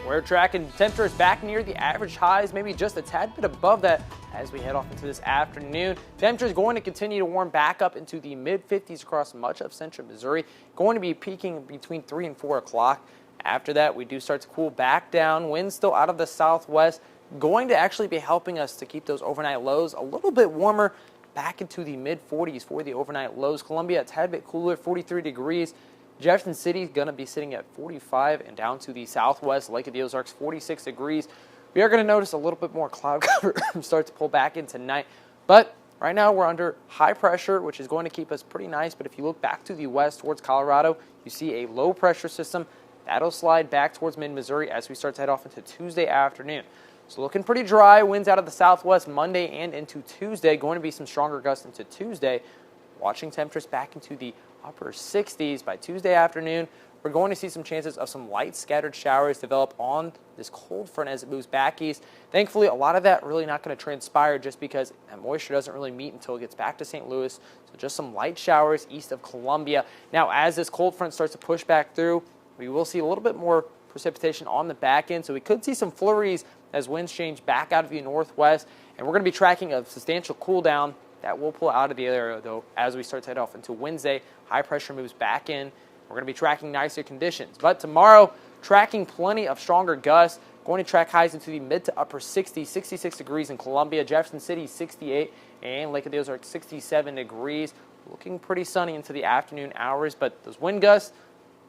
We're tracking temperatures back near the average highs, maybe just a tad bit above that as we head off into this afternoon. Temperatures going to continue to warm back up into the mid-50s across much of central Missouri, going to be peaking between 3 and 4 o'clock. After that, we do start to cool back down. Winds still out of the southwest, going to actually be helping us to keep those overnight lows a little bit warmer, back into the mid-40s for the overnight lows. Columbia, a tad bit cooler, 43 degrees. Jefferson City is going to be sitting at 45, and down to the southwest, Lake of the Ozarks, 46 degrees. We are going to notice a little bit more cloud cover start to pull back in tonight. But right now we're under high pressure, which is going to keep us pretty nice. But if you look back to the west towards Colorado, you see a low pressure system. That'll slide back towards mid-Missouri as we start to head off into Tuesday afternoon. So looking pretty dry. Winds out of the southwest Monday and into Tuesday. Going to be some stronger gusts into Tuesday. Watching temperatures back into the upper 60s by Tuesday afternoon. We're going to see some chances of some light scattered showers develop on this cold front as it moves back east. Thankfully, a lot of that really not going to transpire just because that moisture doesn't really meet until it gets back to St. Louis. So just some light showers east of Columbia. Now, as this cold front starts to push back through, we will see a little bit more precipitation on the back end. So we could see some flurries as winds change back out of the northwest. And we're going to be tracking a substantial cool down that will pull out of the area, though, as we start to head off into Wednesday. High pressure moves back in. We're going to be tracking nicer conditions. But tomorrow, tracking plenty of stronger gusts. Going to track highs into the mid to upper 60s, 66 degrees in Columbia, Jefferson City 68, and Lake of the Ozarks 67 degrees. Looking pretty sunny into the afternoon hours, but those wind gusts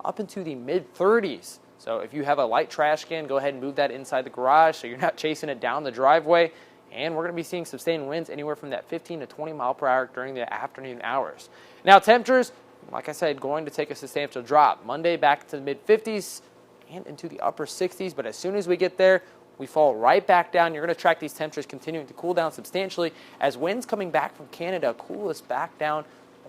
up into the mid 30s. So if you have a light trash can, go ahead and move that inside the garage so you're not chasing it down the driveway. And we're going to be seeing sustained winds anywhere from that 15 to 20 mile per hour during the afternoon hours. Now, temperatures, like I said, going to take a substantial drop. Monday back to the mid-50s and into the upper 60s. But as soon as we get there, we fall right back down. You're going to track these temperatures continuing to cool down substantially as winds coming back from Canada cool us back down.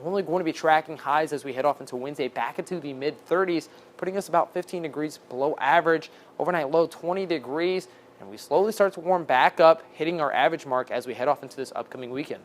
Only going to be tracking highs as we head off into Wednesday back into the mid-30s, putting us about 15 degrees below average. Overnight low 20 degrees. And we slowly start to warm back up, hitting our average mark as we head off into this upcoming weekend.